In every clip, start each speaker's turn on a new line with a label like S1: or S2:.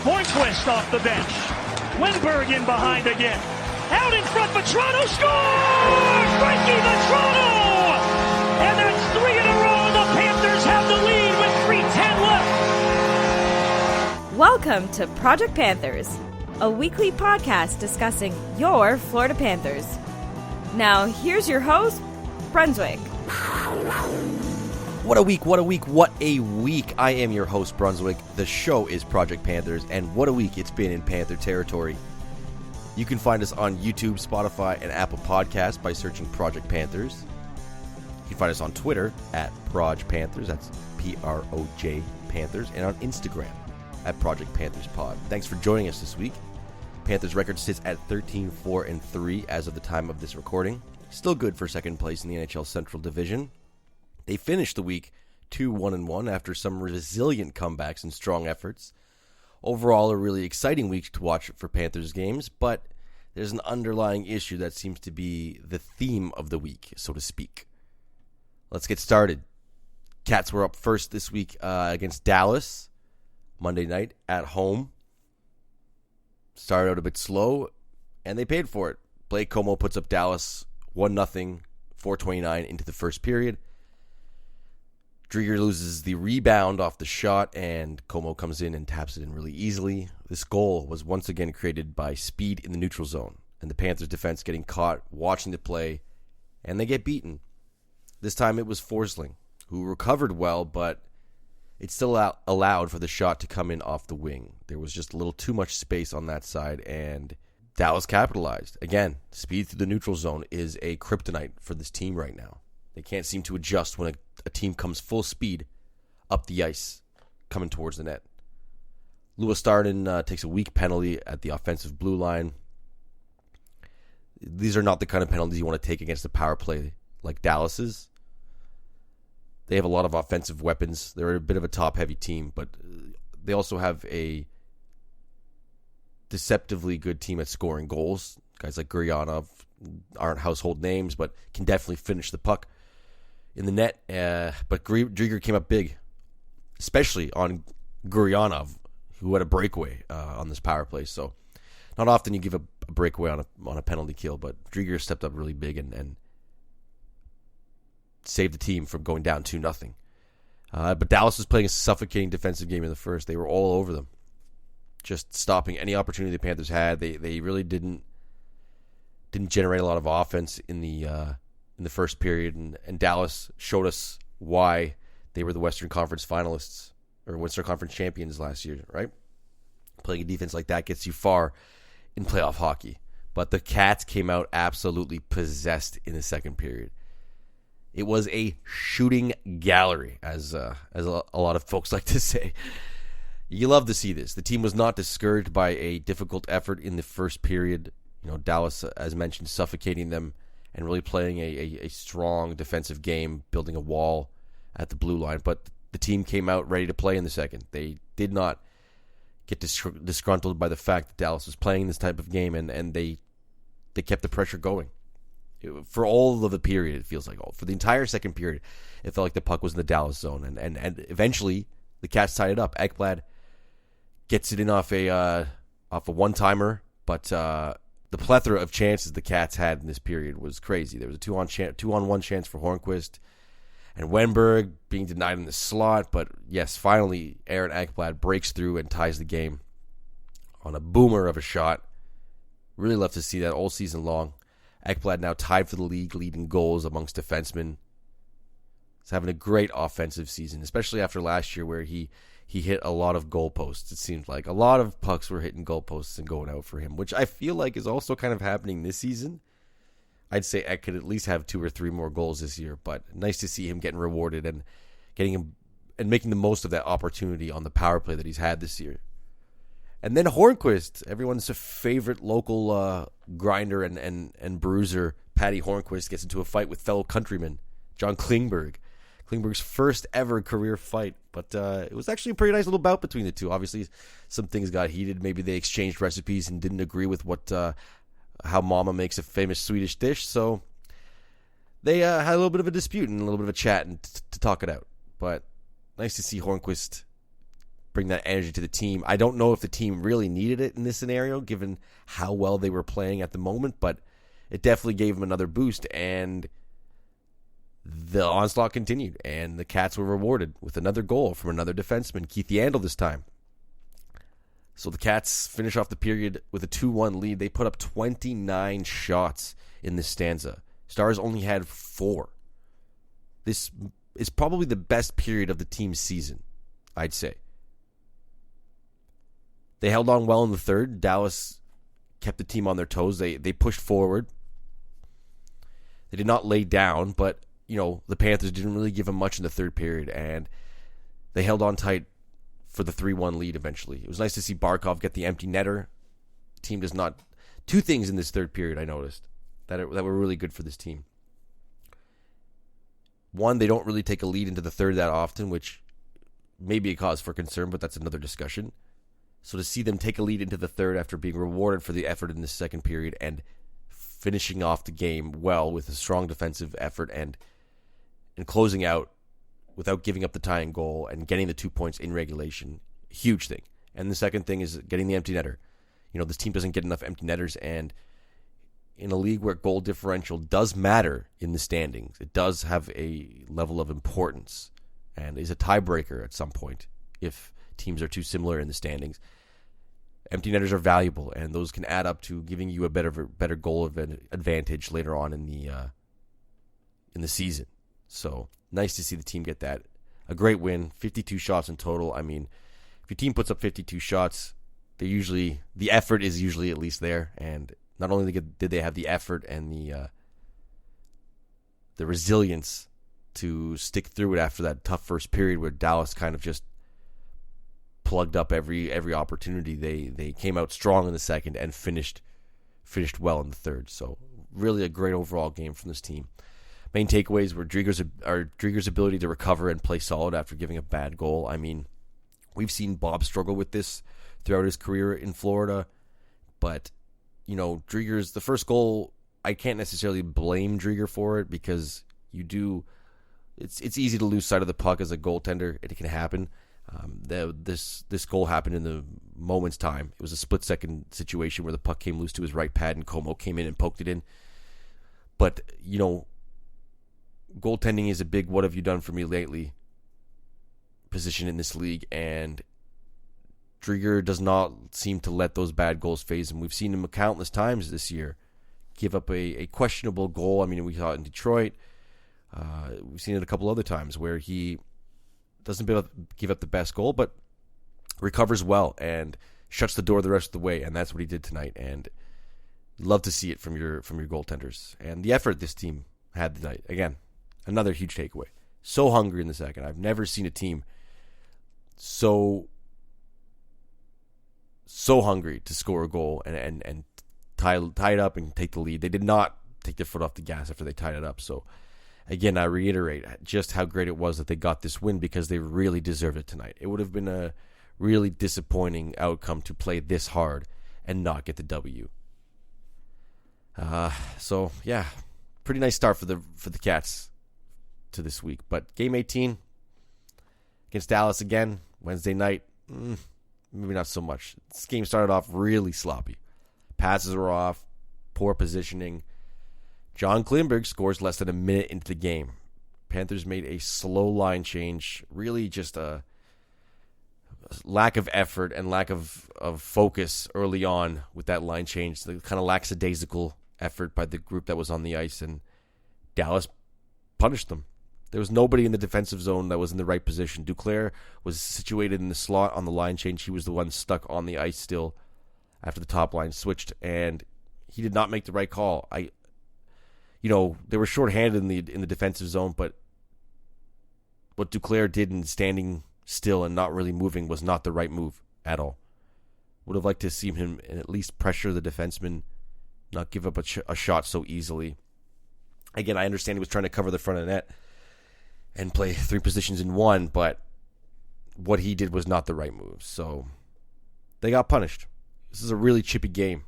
S1: Hornquist off the bench. Wenberg in behind again. Out in front, Vetrano scores! Frankie Vetrano! And that's 3 in a row. The Panthers have the lead with 3:10 left.
S2: Welcome to Project Panthers, a weekly podcast discussing your Florida Panthers. Now, here's your host, Brunswick.
S3: What a week. I am your host, Brunswick. The show is Project Panthers, and what a week it's been in Panther territory. You can find us on YouTube, Spotify, and Apple Podcasts by searching Project Panthers. You can find us on Twitter at Proj Panthers, that's P-R-O-J Panthers, and on Instagram at Project Panthers Pod. Thanks for joining us this week. Panthers record sits at 13-4-3 as of the time of this recording. Still good for second place in the NHL Central Division. They finished the week 2-1-1 after some resilient comebacks and strong efforts. Overall, a really exciting week to watch for Panthers games, but there's an underlying issue that seems to be the theme of the week, so to speak. Let's get started. Cats were up first this week against Dallas, Monday night at home. Started out a bit slow, and they paid for it. Blake Comeau puts up Dallas 1-0, 4:29 into the first period. Driedger loses the rebound off the shot, and Comeau comes in and taps it in really easily. This goal was once again created by speed in the neutral zone, and the Panthers defense getting caught watching the play, and they get beaten. This time it was Forsling, who recovered well, but it still allowed for the shot to come in off the wing. There was just a little too much space on that side, and Dallas capitalized. Again, speed through the neutral zone is a kryptonite for this team right now. They can't seem to adjust when a team comes full speed up the ice, coming towards the net. Louis Starden takes a weak penalty at the offensive blue line. These are not the kind of penalties you want to take against a power play like Dallas's. They have a lot of offensive weapons. They're a bit of a top-heavy team, but they also have a deceptively good team at scoring goals. Guys like Guryanov aren't household names, but can definitely finish the puck in the net. But Driedger came up big, especially on Guryanov, who had a breakaway on this power play. So not often you give a breakaway on a penalty kill, but Driedger stepped up really big and saved the team from going down 2-0. But Dallas was playing a suffocating defensive game in the first. They were all over them, just stopping any opportunity the Panthers had. They really didn't generate a lot of offense in the first period, and Dallas showed us why they were the Western Conference finalists or Western Conference champions last year, right? Playing a defense like that gets you far in playoff hockey. But the Cats came out absolutely possessed in the second period. It was a shooting gallery, as a lot of folks like to say. You love to see this. The team was not discouraged by a difficult effort in the first period. You know, Dallas, as mentioned, suffocating them and really playing a strong defensive game, building a wall at the blue line. But the team came out ready to play in the second. They did not get disgruntled by the fact that Dallas was playing this type of game, and they kept the pressure going. For all of the period, it feels like. For the entire second period, it felt like the puck was in the Dallas zone. And eventually, the Cats tied it up. Ekblad gets it in off a one-timer, but the plethora of chances the Cats had in this period was crazy. There was a two-on-one chance for Hornquist, and Wenberg being denied in the slot. But yes, finally, Aaron Ekblad breaks through and ties the game on a boomer of a shot. Really love to see that all season long. Ekblad now tied for the league leading goals amongst defensemen. He's having a great offensive season, especially after last year where he hit a lot of goalposts. It seemed like a lot of pucks were hitting goalposts and going out for him, which I feel like is also kind of happening this season. I'd say Ek could at least have 2 or 3 more goals this year, but nice to see him getting rewarded and getting him and making the most of that opportunity on the power play that he's had this year. And then Hornquist, everyone's favorite local grinder and bruiser, Patty Hornquist, gets into a fight with fellow countryman John Klingberg. Klingberg's first ever career fight, but it was actually a pretty nice little bout between the two. Obviously, some things got heated. Maybe they exchanged recipes and didn't agree with how Mama makes a famous Swedish dish. So they had a little bit of a dispute and a little bit of a chat and to talk it out. But nice to see Hornquist bring that energy to the team. I don't know if the team really needed it in this scenario, given how well they were playing at the moment, but it definitely gave them another boost, and the onslaught continued, and the Cats were rewarded with another goal from another defenseman, Keith Yandel this time. So the Cats finish off the period with a 2-1 lead. They put up 29 shots in this stanza. Stars only had 4. This is probably the best period of the team's season, I'd say. They held on well in the third. Dallas kept the team on their toes. They pushed forward. They did not lay down, but, the Panthers didn't really give them much in the third period, and they held on tight for the 3-1 lead eventually. It was nice to see Barkov get the empty netter. The team does not... 2 things in this third period I noticed that were really good for this team. One, they don't really take a lead into the third that often, which may be a cause for concern, but that's another discussion. So to see them take a lead into the third after being rewarded for the effort in the second period and finishing off the game well with a strong defensive effort and closing out without giving up the tying goal and getting the 2 points in regulation, huge thing. And the second thing is getting the empty netter. This team doesn't get enough empty netters, and in a league where goal differential does matter in the standings, it does have a level of importance and is a tiebreaker at some point if teams are too similar in the standings. Empty netters are valuable, and those can add up to giving you a better goal advantage later on in the season. So nice to see the team get that. A great win, 52 shots in total. I mean, if your team puts up 52 shots, the effort is usually at least there, and not only did they have the effort and the resilience to stick through it after that tough first period where Dallas kind of just plugged up every opportunity. They came out strong in the second and finished well in the third. So really a great overall game from this team. Main takeaways were Driedger's ability to recover and play solid after giving a bad goal. I mean, we've seen Bob struggle with this throughout his career in Florida, but Driedger's the first goal, I can't necessarily blame Driedger for it because it's easy to lose sight of the puck as a goaltender. It can happen. This goal happened in the moment's time. It was a split-second situation where the puck came loose to his right pad and Como came in and poked it in. But, goaltending is a big what have you done for me lately position in this league, and Driedger does not seem to let those bad goals phase him. We've seen him countless times this year give up a questionable goal. I mean, we saw it in Detroit. We've seen it a couple other times where he doesn't give up the best goal, but recovers well and shuts the door the rest of the way, and that's what he did tonight. And love to see it from your goaltenders. And the effort this team had tonight, again, another huge takeaway. So hungry in the second. I've never seen a team so hungry to score a goal and tie it up and take the lead. They did not take their foot off the gas after they tied it up. So again, I reiterate just how great it was that they got this win because they really deserved it tonight. It would have been a really disappointing outcome to play this hard and not get the W. So yeah, pretty nice start for the Cats to this week. But game 18 against Dallas again Wednesday night. Maybe not so much. This game started off really sloppy. Passes were off, poor positioning. John Klingberg scores less than a minute into the game. Panthers made a slow line change. Really just a lack of effort and lack of focus early on with that line change. The kind of lackadaisical effort by the group that was on the ice, and Dallas punished them. There was nobody in the defensive zone that was in the right position. Duclair was situated in the slot on the line change. He was the one stuck on the ice still after the top line switched, and he did not make the right call. They were shorthanded in the defensive zone, but what Duclair did in standing still and not really moving was not the right move at all. Would have liked to see him at least pressure the defenseman, not give up a shot so easily. Again, I understand he was trying to cover the front of the net and play 3 positions in 1, but what he did was not the right move. So they got punished. This is a really chippy game.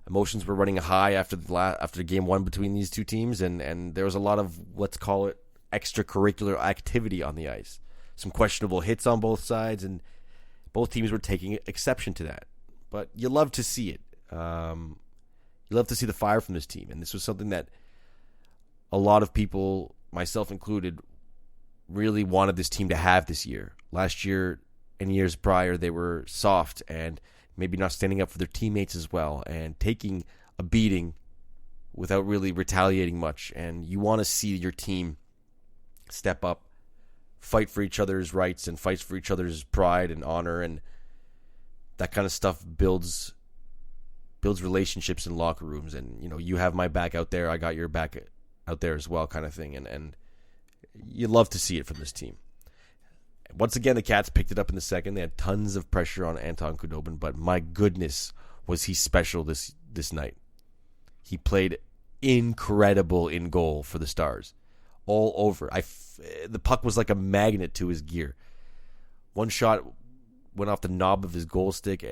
S3: Emotions were running high after game one between these two teams, and there was a lot of, let's call it, extracurricular activity on the ice. Some questionable hits on both sides, and both teams were taking exception to that. But you love to see it. You love to see the fire from this team, and this was something that a lot of people, myself included, really wanted this team to have this year. Last year and years prior, they were soft and maybe not standing up for their teammates as well and taking a beating without really retaliating much. And you want to see your team step up, fight for each other's rights and fight for each other's pride and honor, and that kind of stuff builds relationships in locker rooms. And, you know, you have my back out there, I got your back out there as well, kind of thing. And you love to see it from this team. Once again, the Cats picked it up in the second. They had tons of pressure on Anton Khudobin, but my goodness, was he special this night. He played incredible in goal for the Stars. All over. The puck was like a magnet to his gear. One shot went off the knob of his goal stick.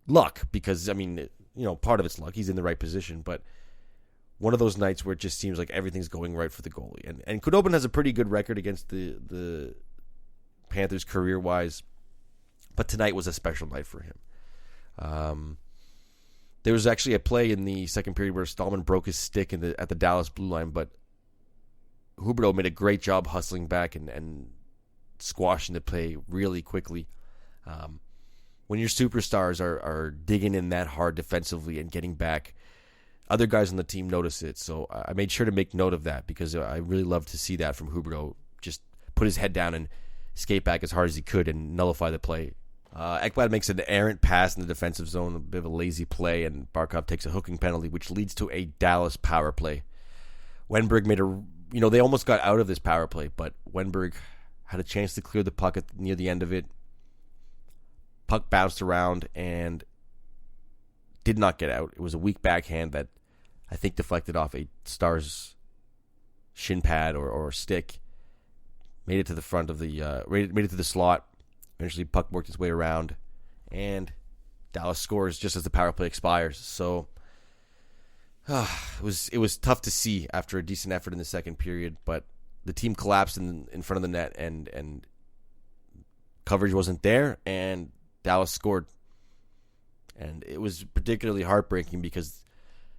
S3: Luck, because, I mean, you know, part of it's luck. He's in the right position, but one of those nights where it just seems like everything's going right for the goalie. And Khudobin has a pretty good record against the Panthers career-wise, but tonight was a special night for him. There was actually a play in the second period where Stallman broke his stick at the Dallas blue line, but Huberdeau made a great job hustling back and squashing the play really quickly. When your superstars are digging in that hard defensively and getting back, other guys on the team notice it. So I made sure to make note of that because I really love to see that from Huberdeau. Just put his head down and skate back as hard as he could and nullify the play. Ekblad makes an errant pass in the defensive zone, a bit of a lazy play, and Barkov takes a hooking penalty, which leads to a Dallas power play. Wenberg they almost got out of this power play, but Wenberg had a chance to clear the puck near the end of it. Puck bounced around and did not get out. It was a weak backhand that I think deflected off a Stars shin pad or stick. Made it to the front of made it to the slot. Eventually, puck worked its way around, and Dallas scores just as the power play expires. So it was tough to see after a decent effort in the second period, but the team collapsed in front of the net, and coverage wasn't there, and Dallas scored. And it was particularly heartbreaking because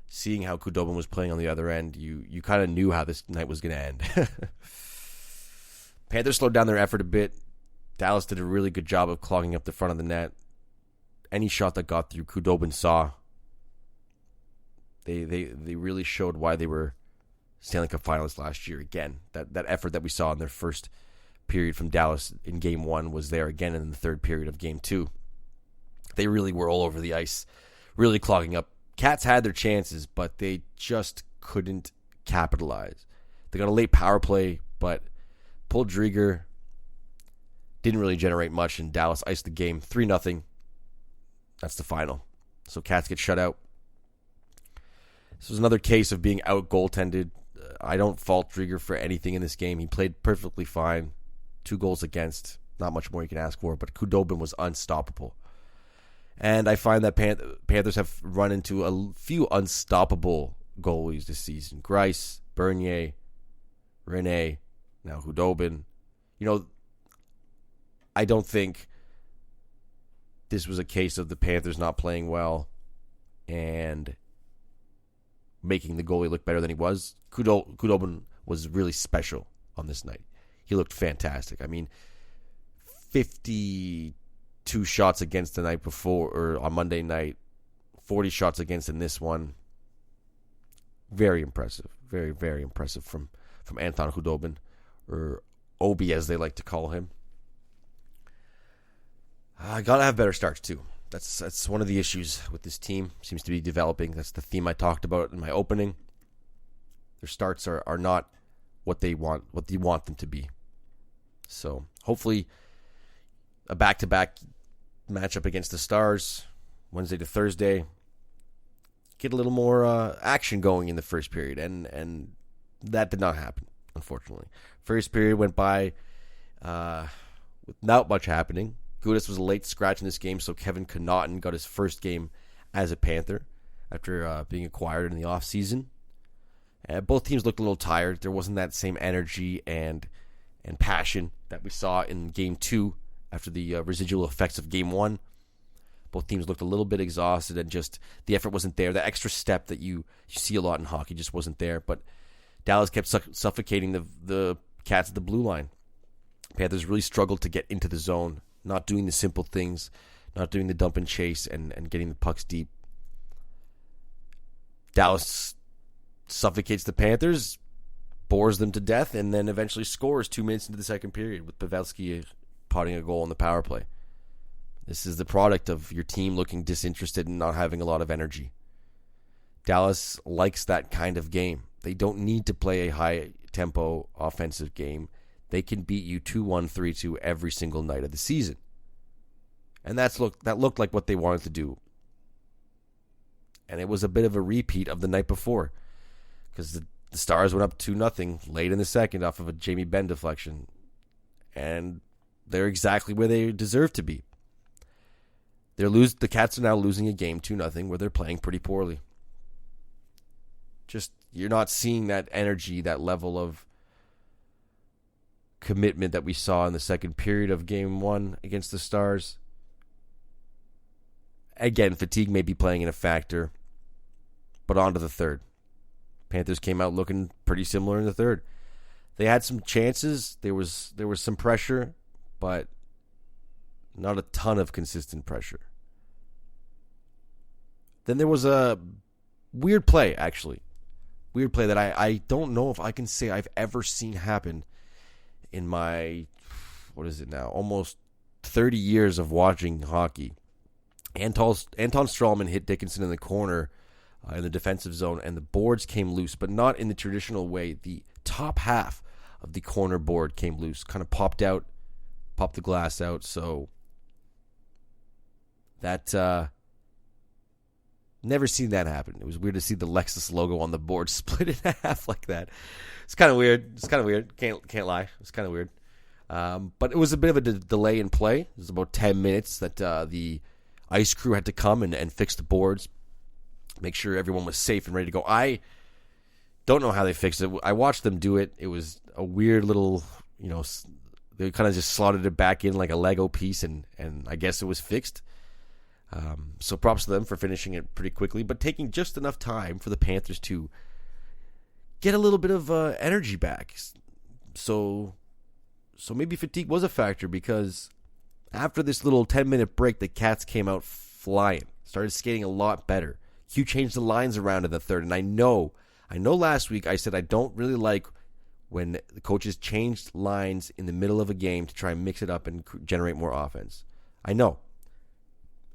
S3: seeing how Khudobin was playing on the other end, you kind of knew how this night was going to end. Panthers slowed down their effort a bit. Dallas did a really good job of clogging up the front of the net. Any shot that got through, Khudobin saw. They really showed why they were Stanley Cup finalists last year. Again, that effort that we saw in their first period from Dallas in Game 1 was there again in the third period of Game 2. They really were all over the ice, really clogging up. Cats had their chances, but they just couldn't capitalize. They got a late power play, but pulled Driedger. Didn't really generate much, and Dallas iced the game 3-0. That's the final. So Cats get shut out. This was another case of being out goaltended. I don't fault Driedger for anything in this game. He played perfectly fine. 2 goals against. Not much more you can ask for, but Khudobin was unstoppable. And I find that Panthers have run into a few unstoppable goalies this season. Grice, Bernier, Rene, now Khudobin. You know, I don't think this was a case of the Panthers not playing well and making the goalie look better than he was. Khudobin was really special on this night. He looked fantastic. I mean, 52 shots against the night before, or on Monday night, 40 shots against in this one. Very impressive. Very, very impressive from Anton Khudobin, or Obi as they like to call him. I gotta have better starts too. That's one of the issues with this team. Seems to be developing. That's the theme I talked about in my opening. Their starts are not what you want them to be. So hopefully a back-to-back matchup against the Stars, Wednesday to Thursday. Get a little more action going in the first period, and that did not happen, unfortunately. First period went by without much happening. Gudas was a late scratch in this game, so Kevin Connaughton got his first game as a Panther after being acquired in the offseason. Both teams looked a little tired. There wasn't that same energy and passion that we saw in Game 2 after the residual effects of Game 1. Both teams looked a little bit exhausted, and just the effort wasn't there. That extra step that you see a lot in hockey just wasn't there. But Dallas kept suffocating the Cats at the blue line. Panthers really struggled to get into the zone, not doing the simple things, not doing the dump and chase and getting the pucks deep. Dallas suffocates the Panthers, bores them to death, and then eventually scores 2 minutes into the second period with Pavelski potting a goal on the power play. This is the product of your team looking disinterested and not having a lot of energy. Dallas likes that kind of game. They don't need to play a high-tempo offensive game. They can beat you 2-1, 3-2 every single night of the season. And that looked like what they wanted to do. And it was a bit of a repeat of the night before, because the Stars went up 2-0 late in the second off of a Jamie Benn deflection. And they're exactly where they deserve to be. The Cats are now losing a game 2-0 where they're playing pretty poorly. Just, you're not seeing that energy, that level of commitment that we saw in the second period of Game 1 against the Stars. Again, fatigue may be playing in a factor, but on to the third. Panthers came out looking pretty similar in the third. They had some chances. There was some pressure, but not a ton of consistent pressure. Then there was a weird play, actually. Weird play that I don't know if I can say I've ever seen happen in my, what is it now, almost 30 years of watching hockey. Anton Strawman hit Dickinson in the corner in the defensive zone, and the boards came loose, but not in the traditional way. The top half of the corner board came loose, kind of popped the glass out. So that, never seen that happen. It was weird to see the Lexus logo on the board split in half like that. It's kind of weird. Can't lie. It's kind of weird. But it was a bit of a delay in play. It was about 10 minutes that the ice crew had to come and fix the boards, make sure everyone was safe and ready to go. I don't know how they fixed it. I watched them do it. It was a weird little, they kind of just slotted it back in like a Lego piece, and I guess it was fixed. So props to them for finishing it pretty quickly, but taking just enough time for the Panthers to get a little bit of energy back. So maybe fatigue was a factor, because after this little 10-minute break, the Cats came out flying, started skating a lot better. Q changed the lines around in the third, and I know last week I said I don't really like when the coaches changed lines in the middle of a game to try and mix it up and generate more offense. I know.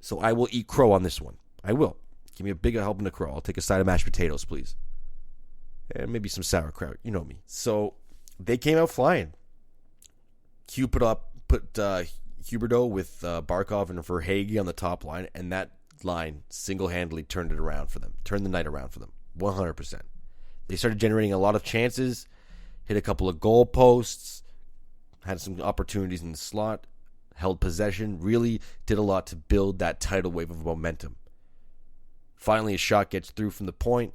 S3: So I will eat crow on this one. I will. Give me a big helping of crow. I'll take a side of mashed potatoes, please. And maybe some sauerkraut. You know me. So they came out flying. Q put Huberdeau with Barkov and Verhaeghe on the top line, and that line single-handedly turned it around for them. Turned the night around for them. 100%. They started generating a lot of chances, hit a couple of goal posts, had some opportunities in the slot, held possession, really did a lot to build that tidal wave of momentum. Finally, a shot gets through from the point,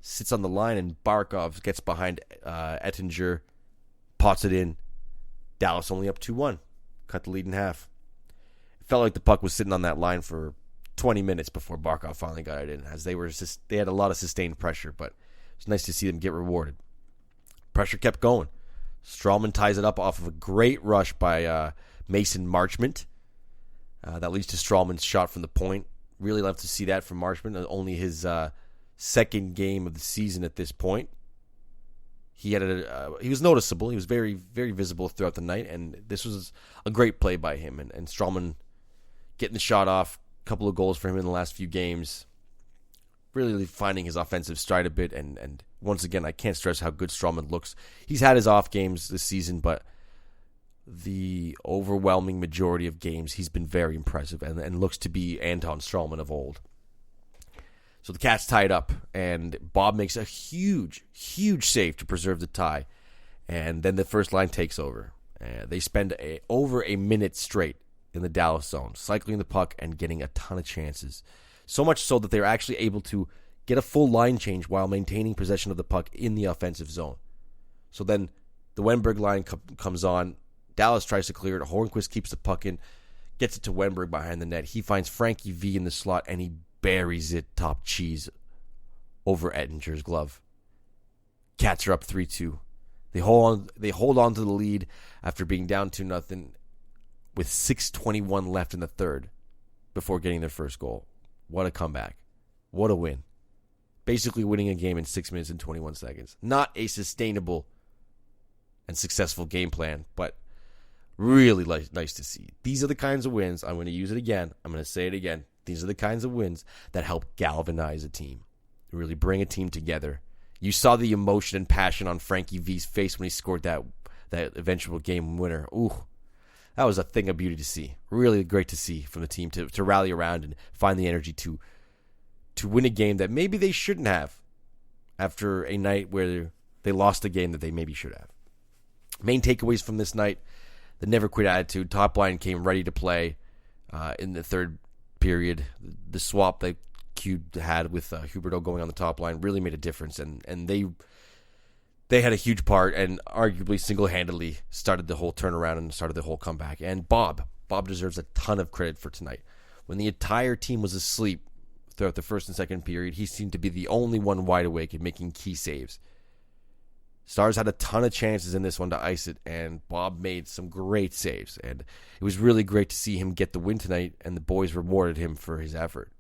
S3: sits on the line, and Barkov gets behind Ettinger, pots it in. Dallas only up 2-1. Cut the lead in half. It felt like the puck was sitting on that line for 20 minutes before Barkov finally got it in, as they had a lot of sustained pressure, but it's nice to see them get rewarded. Pressure kept going. Strawman ties it up off of a great rush by Mason Marchment. That leads to Strawman's shot from the point. Really love to see that from Marchment. Only his second game of the season at this point. He was noticeable. He was very, very visible throughout the night, and this was a great play by him. And Strawman getting the shot off. A couple of goals for him in the last few games. Really finding his offensive stride a bit, and once again, I can't stress how good Strawman looks. He's had his off games this season, but the overwhelming majority of games, he's been very impressive and looks to be Anton Strawman of old. So the Cats tie it up, and Bob makes a huge, huge save to preserve the tie, and then the first line takes over. They spend over a minute straight in the Dallas zone, cycling the puck and getting a ton of chances. So much so that they're actually able to get a full line change while maintaining possession of the puck in the offensive zone. So then the Wenberg line comes on. Dallas tries to clear it. Hornquist keeps the puck in, gets it to Wenberg behind the net. He finds Frankie V in the slot, and he buries it top cheese over Ettinger's glove. Cats are up 3-2. They hold on to the lead after being down 2-0 with 6:21 left in the third before getting their first goal. What a comeback. What a win. Basically winning a game in 6 minutes and 21 seconds. Not a sustainable and successful game plan, but really nice to see. These are the kinds of wins, I'm going to use it again, I'm going to say it again, these are the kinds of wins that help galvanize a team, really bring a team together. You saw the emotion and passion on Frankie V's face when he scored that eventual game winner. Ooh, that was a thing of beauty to see. Really great to see from the team to rally around and find the energy to win a game that maybe they shouldn't have after a night where they lost a game that they maybe should have. Main takeaways from this night: the never quit attitude. Top line came ready to play in the third period. The swap that Q had with Huberdeau going on the top line really made a difference, and they had a huge part and arguably single-handedly started the whole turnaround and started the whole comeback. And Bob deserves a ton of credit for tonight. When the entire team was asleep throughout the first and second period, he seemed to be the only one wide awake and making key saves. Stars had a ton of chances in this one to ice it, and Bob made some great saves. And it was really great to see him get the win tonight, and the boys rewarded him for his effort.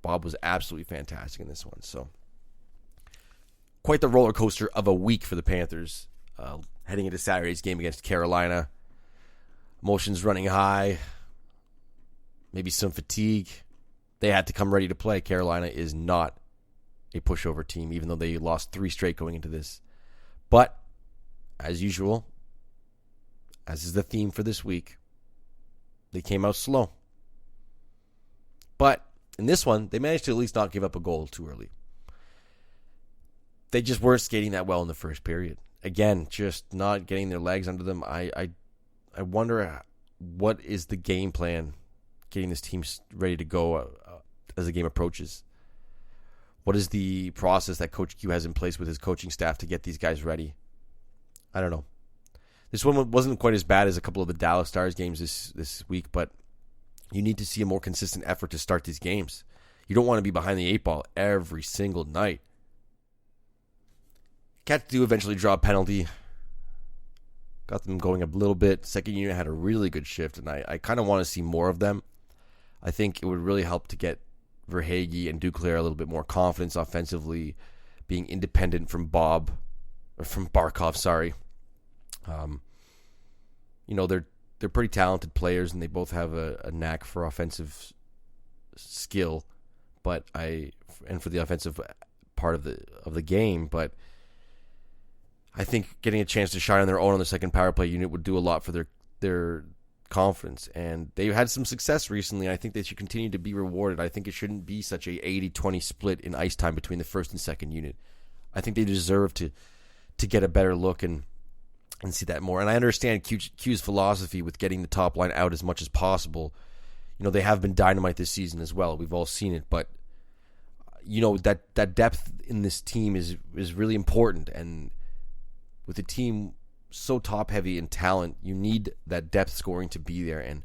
S3: Bob was absolutely fantastic in this one. So, quite the roller coaster of a week for the Panthers, heading into Saturday's game against Carolina. Emotions running high, maybe some fatigue. They had to come ready to play. Carolina is not a pushover team, even though they lost 3 straight going into this. But, as usual, as is the theme for this week, they came out slow. But in this one, they managed to at least not give up a goal too early. They just weren't skating that well in the first period. Again, just not getting their legs under them. I wonder what is the game plan getting this team ready to go as the game approaches. What is the process that Coach Q has in place with his coaching staff to get these guys ready? I don't know. This one wasn't quite as bad as a couple of the Dallas Stars games this week, but you need to see a more consistent effort to start these games. You don't want to be behind the 8 ball every single night. Cats do eventually draw a penalty. Got them going a little bit. Second unit had a really good shift, and I kind of want to see more of them. I think it would really help to get Verhaeghe and Duclair a little bit more confidence offensively, being independent from Barkov, sorry. They're pretty talented players, and they both have a knack for offensive skill, and for the offensive part of the game. But I think getting a chance to shine on their own on the second power play unit would do a lot for their confidence. And they've had some success recently. I think they should continue to be rewarded. I think it shouldn't be such a 80-20 split in ice time between the first and second unit. I think they deserve to get a better look and see that more. And I understand Q's philosophy with getting the top line out as much as possible. They have been dynamite this season as well. We've all seen it. But, that depth in this team is really important. And with a team so top-heavy in talent, you need that depth scoring to be there. And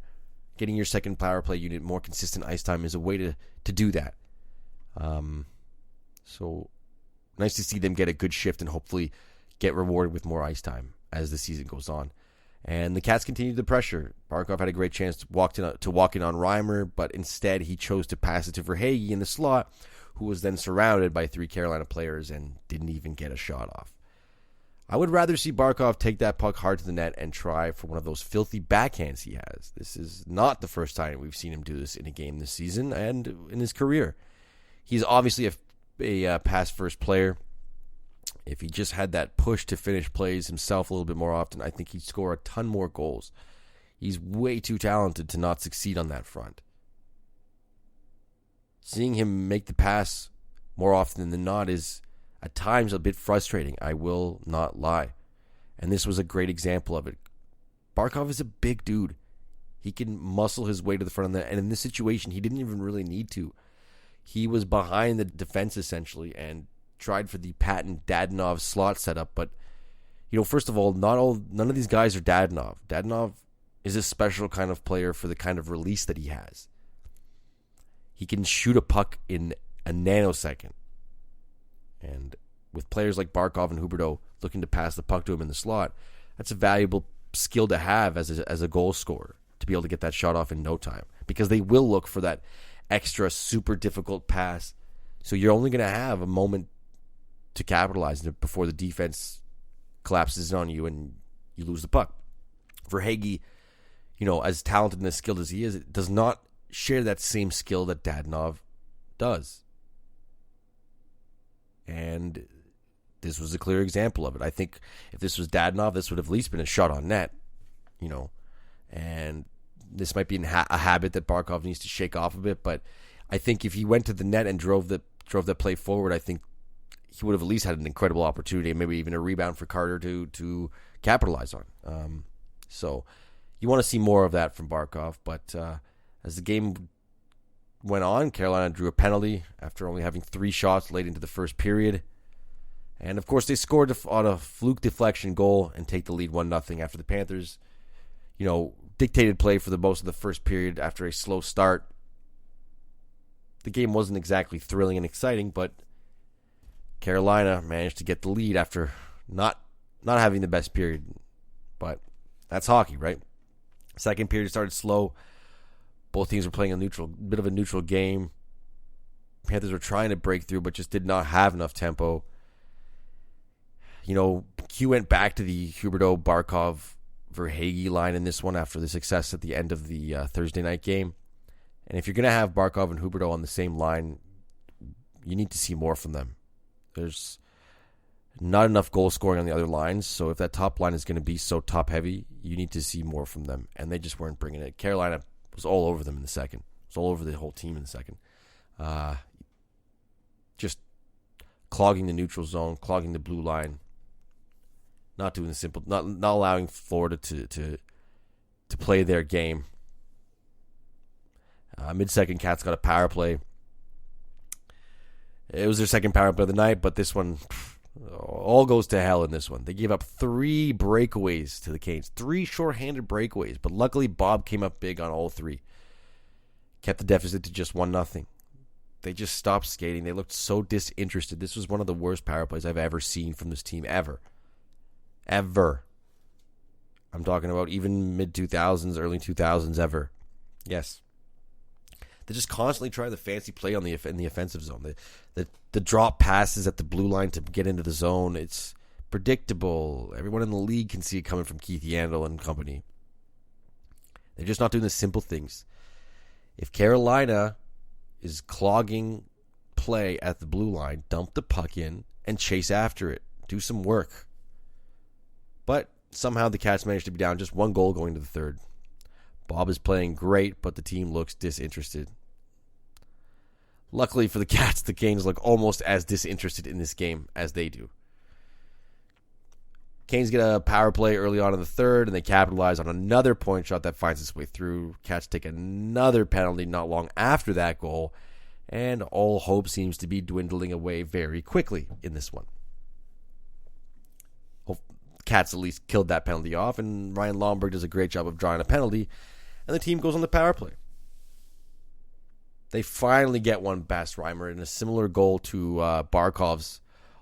S3: getting your second power play unit more consistent ice time is a way to do that. So nice to see them get a good shift and hopefully get rewarded with more ice time as the season goes on. And the Cats continued the pressure. Barkov had a great chance to walk in on Reimer, but instead he chose to pass it to Verhaeghe in the slot, who was then surrounded by 3 Carolina players and didn't even get a shot off. I would rather see Barkov take that puck hard to the net and try for one of those filthy backhands he has. This is not the first time we've seen him do this in a game this season and in his career. He's obviously a pass-first player. If he just had that push to finish plays himself a little bit more often, I think he'd score a ton more goals. He's way too talented to not succeed on that front. Seeing him make the pass more often than not is at times a bit frustrating, I will not lie. And this was a great example of it. Barkov is a big dude. He can muscle his way to the front of the net, and in this situation, he didn't even really need to. he was behind the defense essentially and tried for the patent Dadonov slot setup. But, first of all, none of these guys are Dadonov. Dadonov is a special kind of player for the kind of release that he has. He can shoot a puck in a nanosecond. And with players like Barkov and Huberdeau looking to pass the puck to him in the slot, that's a valuable skill to have as a goal scorer, to be able to get that shot off in no time. Because they will look for that extra super difficult pass. So you're only going to have a moment to capitalize on it before the defense collapses on you and you lose the puck. Verhaeghe, as talented and as skilled as he is, it does not share that same skill that Dadonov does. And this was a clear example of it. I think if this was Dadonov, this would have at least been a shot on net, and this might be a habit that Barkov needs to shake off a bit. But I think if he went to the net and drove the play forward, I think he would have at least had an incredible opportunity, and maybe even a rebound for Carter to capitalize on. So you want to see more of that from Barkov. But as the game went on, Carolina drew a penalty after only having 3 shots late into the first period. And, of course, they scored on a fluke deflection goal and take the lead 1-0 after the Panthers, dictated play for the most of the first period after a slow start. The game wasn't exactly thrilling and exciting, but Carolina managed to get the lead after not having the best period. But that's hockey, right? Second period started slow. Both teams were playing a bit of a neutral game. Panthers were trying to break through, but just did not have enough tempo. Q went back to the Huberdeau, Barkov, Verhaeghe line in this one after the success at the end of the Thursday night game. And if you're going to have Barkov and Huberdeau on the same line, you need to see more from them. There's not enough goal scoring on the other lines, so if that top line is going to be so top-heavy, you need to see more from them. And they just weren't bringing it. Carolina was all over them in the second. It was all over the whole team in the second. Just clogging the neutral zone, clogging the blue line. Not doing the simple, not allowing Florida to play their game. Mid-second, Cats got a power play. It was their second power play of the night, but this one all goes to hell in this one. They gave up 3 breakaways to the Canes, 3 shorthanded breakaways, but luckily Bob came up big on all 3. Kept the deficit to just 1-0. They just stopped skating. They looked so disinterested. This was one of the worst power plays I've ever seen from this team ever. Ever. I'm talking about even mid-2000s, early 2000s, ever. Yes. They just constantly try the fancy play in the offensive zone. The drop passes at the blue line to get into the zone. It's predictable. Everyone in the league can see it coming from Keith Yandel and company. They're just not doing the simple things. If Carolina is clogging play at the blue line, dump the puck in and chase after it. Do some work. But somehow the Cats managed to be down just 1 goal going to the third. Bob is playing great, but the team looks disinterested. Luckily for the Cats, the Canes look almost as disinterested in this game as they do. Canes get a power play early on in the third, and they capitalize on another point shot that finds its way through. Cats take another penalty not long after that goal, and all hope seems to be dwindling away very quickly in this one. Cats at least killed that penalty off, and Ryan Lomberg does a great job of drawing a penalty, and the team goes on the power play. They finally get one past Reimer in a similar goal to Barkov's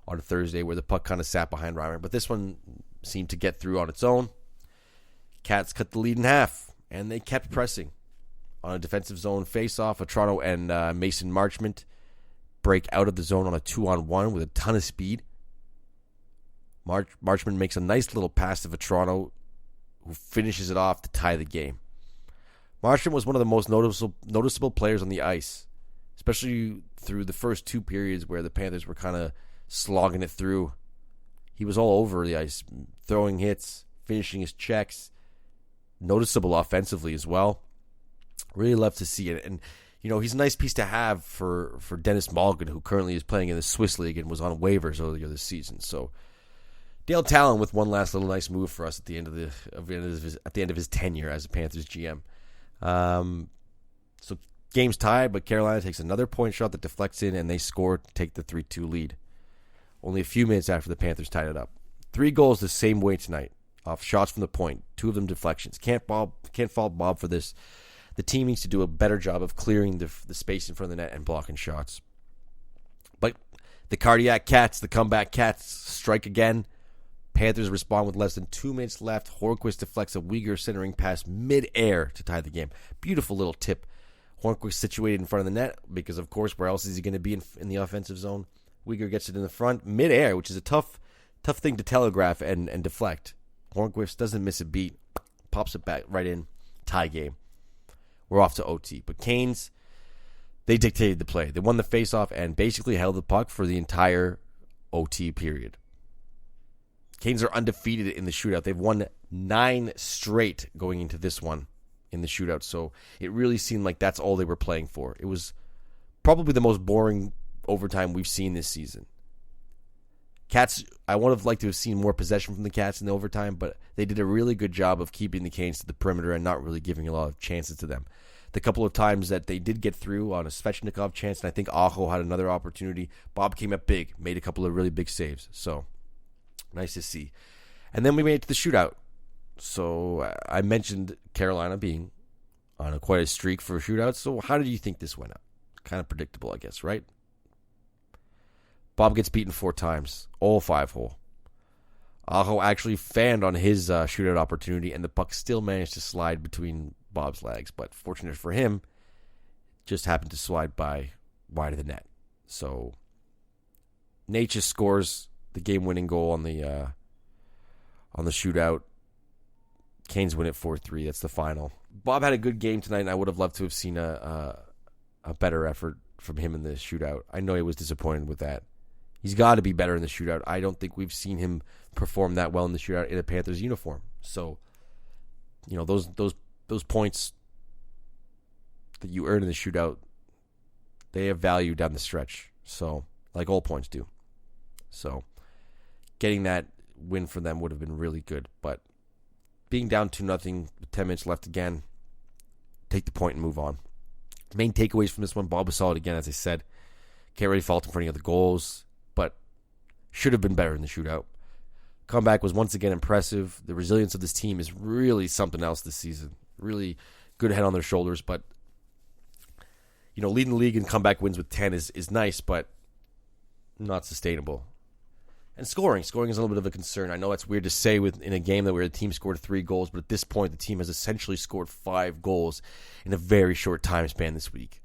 S3: on Thursday, where the puck kind of sat behind Reimer, but this one seemed to get through on its own. Cats cut the lead in half, and they kept pressing. On a defensive zone face-off, Toronto and Mason Marchment break out of the zone on a 2-on-1 with a ton of speed. Marchment makes a nice little pass to Toronto, who finishes it off to tie the game. Marchment was one of the most noticeable players on the ice, especially through the first 2 periods where the Panthers were kind of slogging it through. He was all over the ice, throwing hits, finishing his checks, noticeable offensively as well. Really love to see it. And, he's a nice piece to have for Dennis Malgin, who currently is playing in the Swiss League and was on waivers earlier this season. So Dale Talon with one last little nice move for us at the end of his tenure as a Panthers GM. So Game's tied, but Carolina takes another point shot that deflects in, and they score to take the 3-2 lead. Only a few minutes after the Panthers tied it up. 3 goals the same way tonight, off shots from the point. 2 of them deflections. Can't fault Bob for this. The team needs to do a better job of clearing the space in front of the net and blocking shots. But the cardiac Cats, the comeback Cats, strike again. Panthers respond with less than 2 minutes left. Hornquist deflects a Uyghur centering pass mid-air to tie the game. Beautiful little tip. Hornquist situated in front of the net because, of course, where else is he going to be in the offensive zone? Uyghur gets it in the front mid-air, which is a tough thing to telegraph and deflect. Hornquist doesn't miss a beat. Pops it back right in. Tie game. We're off to OT. But Canes, they dictated the play. They won the faceoff and basically held the puck for the entire OT period. Canes are undefeated in the shootout. They've won 9 straight going into this one in the shootout. So it really seemed like that's all they were playing for. It was probably the most boring overtime we've seen this season. Cats, I would have liked to have seen more possession from the Cats in the overtime, but they did a really good job of keeping the Canes to the perimeter and not really giving a lot of chances to them. The couple of times that they did get through on a Svechnikov chance, and I think Aho had another opportunity, Bob came up big, made a couple of really big saves. So, nice to see. And then we made it to the shootout. So, I mentioned Carolina being on quite a streak for a shootout. So, how did you think this went up? Kind of predictable, I guess, right? Bob gets beaten 4 times, all 5-hole. Aho actually fanned on his shootout opportunity, and the puck still managed to slide between Bob's legs. But fortunate for him, just happened to slide by wide of the net. So, Nate just scores the game-winning goal on the shootout. Canes win it 4-3. That's the final. Bob had a good game tonight, and I would have loved to have seen a better effort from him in the shootout. I know he was disappointed with that. He's got to be better in the shootout. I don't think we've seen him perform that well in the shootout in a Panthers uniform. So, you know, those points that you earn in the shootout, they have value down the stretch. So, like all points do. So, getting that win for them would have been really good. But being down 2-0 with 10 minutes left again, take the point and move on. Main takeaways from this one, Bob was solid again, as I said. Can't really fault him for any of the goals, but should have been better in the shootout. Comeback was once again impressive. The resilience of this team is really something else this season. Really good head on their shoulders, but you know, leading the league in comeback wins with 10 is nice, but not sustainable. And scoring is a little bit of a concern. I know that's weird to say in a game where the team scored 3 goals, but at this point the team has essentially scored 5 goals in a very short time span this week.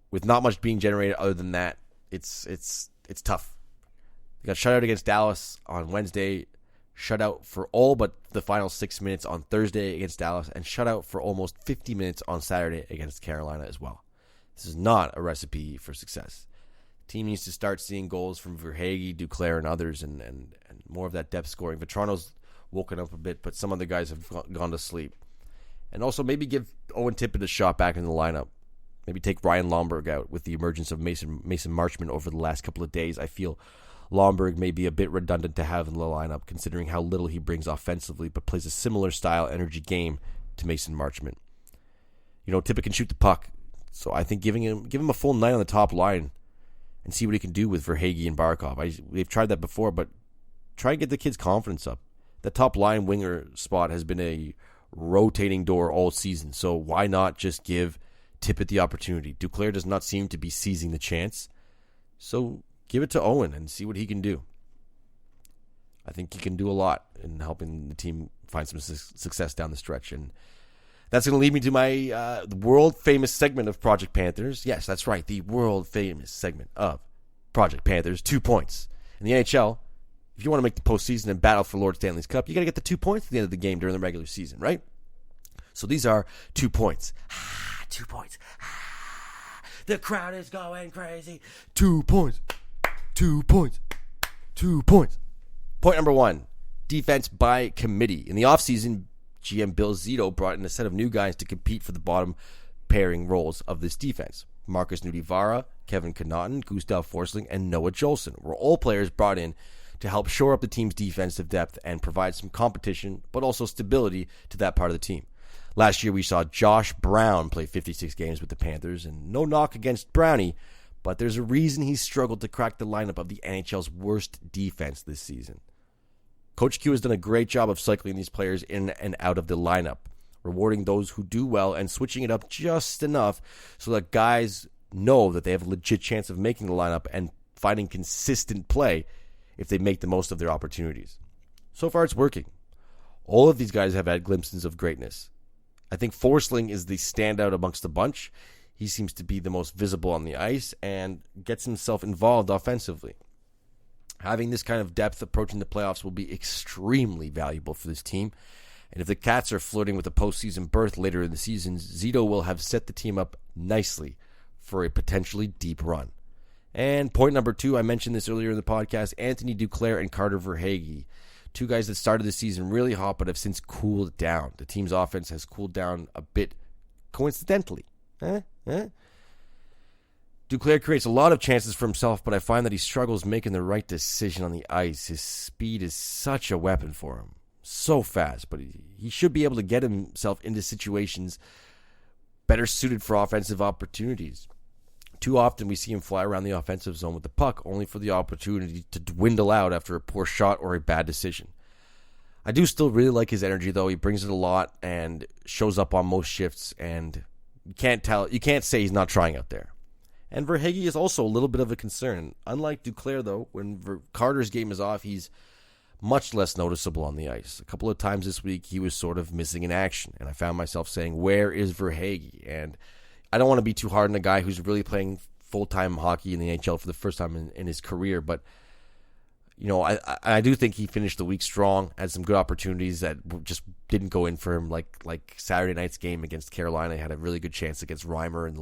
S3: With not much being generated other than that, it's tough. They got shut out against Dallas on Wednesday, shut out for all but the final 6 minutes on Thursday against Dallas, and shut out for almost 50 minutes on Saturday against Carolina as well. This is not a recipe for success. The team needs to start seeing goals from Verhaeghe, Duclair, and others, and more of that depth scoring. Vetrano's woken up a bit, but some other guys have gone to sleep. And also maybe give Owen Tippett a shot back in the lineup. Maybe take Ryan Lomberg out with the emergence of Mason Marchment over the last couple of days. I feel Lomberg may be a bit redundant to have in the lineup, considering how little he brings offensively, but plays a similar style energy game to Mason Marchment. You know, Tippett can shoot the puck, so I think give him a full night on the top line and see what he can do with Verhaeghe and Barkov. They've tried that before, but try and get the kid's confidence up. The top line winger spot has been a rotating door all season, so why not just give Tippett the opportunity? Duclair does not seem to be seizing the chance, so give it to Owen and see what he can do. I think he can do a lot in helping the team find some success down the stretch, and that's going to lead me to my world-famous segment of Project Panthers. Yes, that's right, the world-famous segment of Project Panthers. 2 points. In the NHL, if you want to make the postseason and battle for Lord Stanley's Cup, you got to get the 2 points at the end of the game during the regular season, right? So these are 2 points. 2 points. The crowd is going crazy. 2 points. 2 points. 2 points. Point number 1, defense by committee. In the offseason, GM Bill Zito brought in a set of new guys to compete for the bottom pairing roles of this defense. Marcus Nudivara, Kevin Connaughton, Gustav Forsling, and Noah Jolson were all players brought in to help shore up the team's defensive depth and provide some competition, but also stability to that part of the team. Last year we saw Josh Brown play 56 games with the Panthers, and no knock against Brownie, but there's a reason he's struggled to crack the lineup of the NHL's worst defense this season. Coach Q has done a great job of cycling these players in and out of the lineup, rewarding those who do well and switching it up just enough so that guys know that they have a legit chance of making the lineup and finding consistent play if they make the most of their opportunities. So far it's working. All of these guys have had glimpses of greatness. I think Forsling is the standout amongst the bunch. He seems to be the most visible on the ice and gets himself involved offensively. Having this kind of depth approaching the playoffs will be extremely valuable for this team. And if the Cats are flirting with a postseason berth later in the season, Zito will have set the team up nicely for a potentially deep run. And point number 2, I mentioned this earlier in the podcast, Anthony Duclair and Carter Verhaeghe. 2 guys that started the season really hot but have since cooled down. The team's offense has cooled down a bit coincidentally. Duclair creates a lot of chances for himself, but I find that he struggles making the right decision on the ice. His speed is such a weapon for him. So fast, but he should be able to get himself into situations better suited for offensive opportunities. Too often we see him fly around the offensive zone with the puck, only for the opportunity to dwindle out after a poor shot or a bad decision. I do still really like his energy, though. He brings it a lot and shows up on most shifts, and you can't say he's not trying out there. And Verhaeghe is also a little bit of a concern. Unlike Duclair, though, when Carter's game is off, he's much less noticeable on the ice. A couple of times this week, he was sort of missing in action, and I found myself saying, where is Verhaeghe? And I don't want to be too hard on a guy who's really playing full-time hockey in the NHL for the first time in his career, but you know, I do think he finished the week strong, had some good opportunities that just didn't go in for him, like Saturday night's game against Carolina. He had a really good chance against Reimer in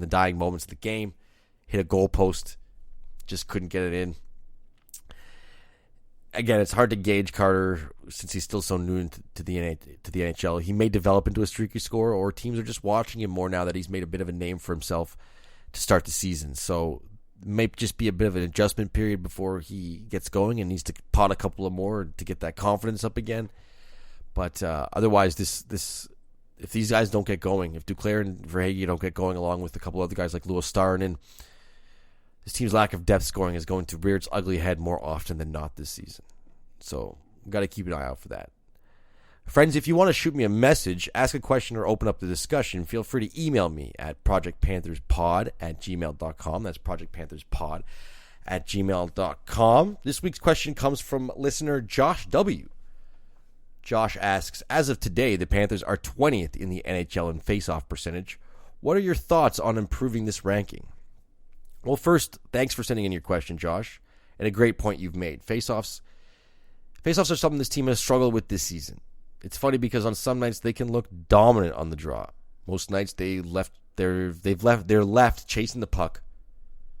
S3: the dying moments of the game, hit a goal post, just couldn't get it in. Again, it's hard to gauge Carter since he's still so new to the NHL. He may develop into a streaky scorer, or teams are just watching him more now that he's made a bit of a name for himself to start the season. So it may just be a bit of an adjustment period before he gets going and needs to pot a couple of more to get that confidence up again. But otherwise, if these guys don't get going, if Duclair and Verhaeghe don't get going along with a couple other guys like Louis Starinen, this team's lack of depth scoring is going to rear its ugly head more often than not this season. So we've got to keep an eye out for that. Friends, if you want to shoot me a message, ask a question, or open up the discussion, feel free to email me at projectpantherspod@gmail.com. That's projectpantherspod@gmail.com. This week's question comes from listener Josh W. Josh asks, as of today, the Panthers are 20th in the NHL in face-off percentage. What are your thoughts on improving this ranking? Well, first, thanks for sending in your question, Josh, and a great point you've made. Face-offs are something this team has struggled with this season. It's funny because on some nights they can look dominant on the draw. Most nights they're left chasing the puck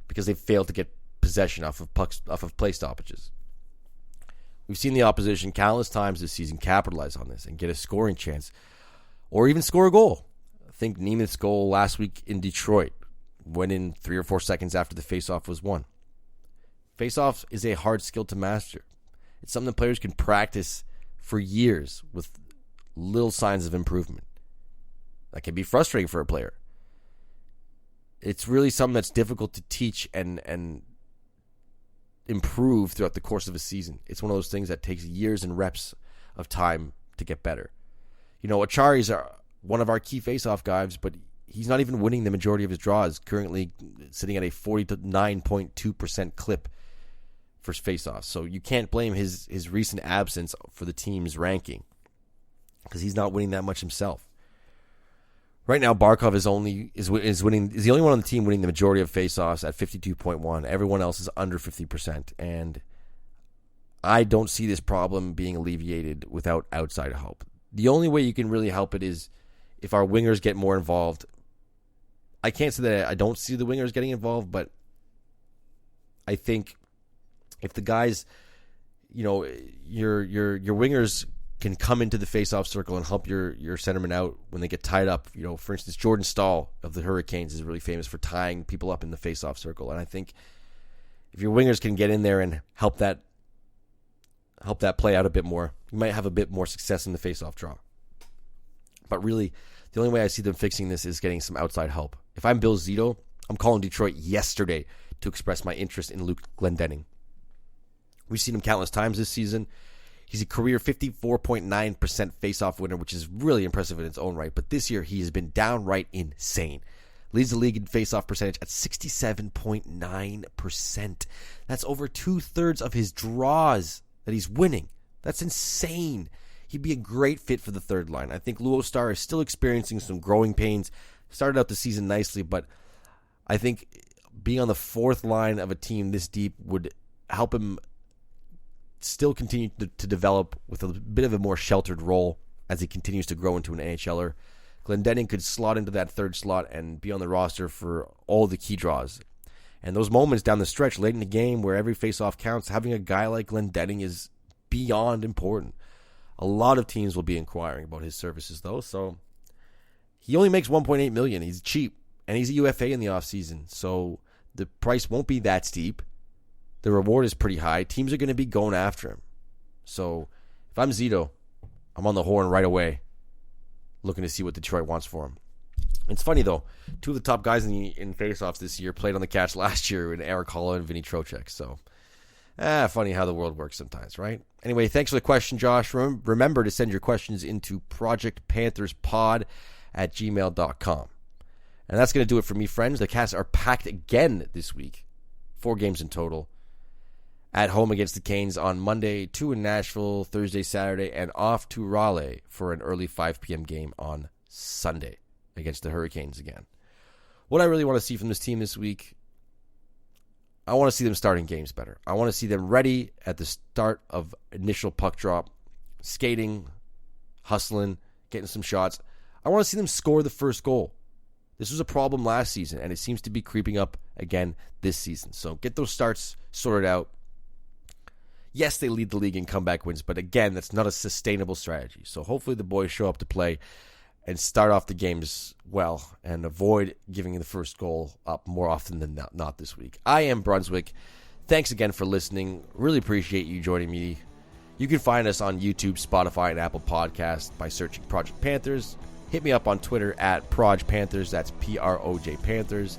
S3: because they failed to get possession off of play stoppages. We've seen the opposition countless times this season capitalize on this and get a scoring chance, or even score a goal. I think Neiman's goal last week in Detroit went in 3 or 4 seconds after the faceoff was won. Faceoff is a hard skill to master. It's something that players can practice for years with little signs of improvement. That can be frustrating for a player. It's really something that's difficult to teach and improve throughout the course of a season. It's one of those things that takes years and reps of time to get better. You know, Achari's one of our key face-off guys, but he's not even winning the majority of his draws, currently sitting at a 49.2% clip for face-offs. So you can't blame his recent absence for the team's ranking because he's not winning that much himself. Right now, Barkov is the only one on the team winning the majority of face-offs at 52.1. Everyone else is under 50%, and I don't see this problem being alleviated without outside help. The only way you can really help it is if our wingers get more involved. I can't say that I don't see the wingers getting involved, but I think if the guys, you know, your wingers can come into the face-off circle and help your centerman out when they get tied up. You know, for instance, Jordan Stahl of the Hurricanes is really famous for tying people up in the face-off circle. And I think if your wingers can get in there and help that play out a bit more, you might have a bit more success in the face-off draw. But really, the only way I see them fixing this is getting some outside help. If I'm Bill Zito, I'm calling Detroit yesterday to express my interest in Luke Glendening. We've seen him countless times this season. He's a career 54.9% face-off winner, which is really impressive in its own right. But this year, he has been downright insane. Leads the league in face-off percentage at 67.9%. That's over 2/3 of his draws that he's winning. That's insane. He'd be a great fit for the third line. I think Luo Star is still experiencing some growing pains. Started out the season nicely, but I think being on the fourth line of a team this deep would help him still continue to develop with a bit of a more sheltered role as he continues to grow into an NHLer. Glendening could slot into that third slot and be on the roster for all the key draws. And those moments down the stretch late in the game where every faceoff counts, having a guy like Glendening is beyond important. A lot of teams will be inquiring about his services, though, so he only makes $1.8 million. He's cheap, and he's a UFA in the offseason, so the price won't be that steep. The reward is pretty high. Teams are going to be going after him. So if I'm Zito, I'm on the horn right away, looking to see what Detroit wants for him. It's funny, though. Two of the top guys in faceoffs this year played on the catch last year in Eric Holla and Vinny Trocheck. So, funny how the world works sometimes, right? Anyway, thanks for the question, Josh. Remember to send your questions into projectpantherspod@gmail.com. And that's going to do it for me, friends. The Cats are packed again this week. 4 games in total. At home against the Canes on Monday, 2 in Nashville, Thursday, Saturday, and off to Raleigh for an early 5 p.m. game on Sunday against the Hurricanes again. What I really want to see from this team this week, I want to see them starting games better. I want to see them ready at the start of initial puck drop, skating, hustling, getting some shots. I want to see them score the first goal. This was a problem last season, and it seems to be creeping up again this season. So get those starts sorted out. Yes, they lead the league in comeback wins, but again, that's not a sustainable strategy. So hopefully the boys show up to play and start off the games well and avoid giving the first goal up more often than not this week. I am Brunswick. Thanks again for listening. Really appreciate you joining me. You can find us on YouTube, Spotify, and Apple Podcasts by searching Project Panthers. Hit me up on Twitter at Proj Panthers. That's PROJ Panthers.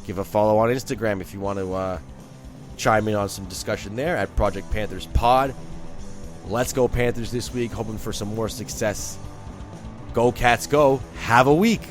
S3: Give a follow on Instagram if you want to chime in on some discussion there at Project Panthers Pod. Let's go Panthers this week. Hoping for some more success. Go Cats go. Have a week.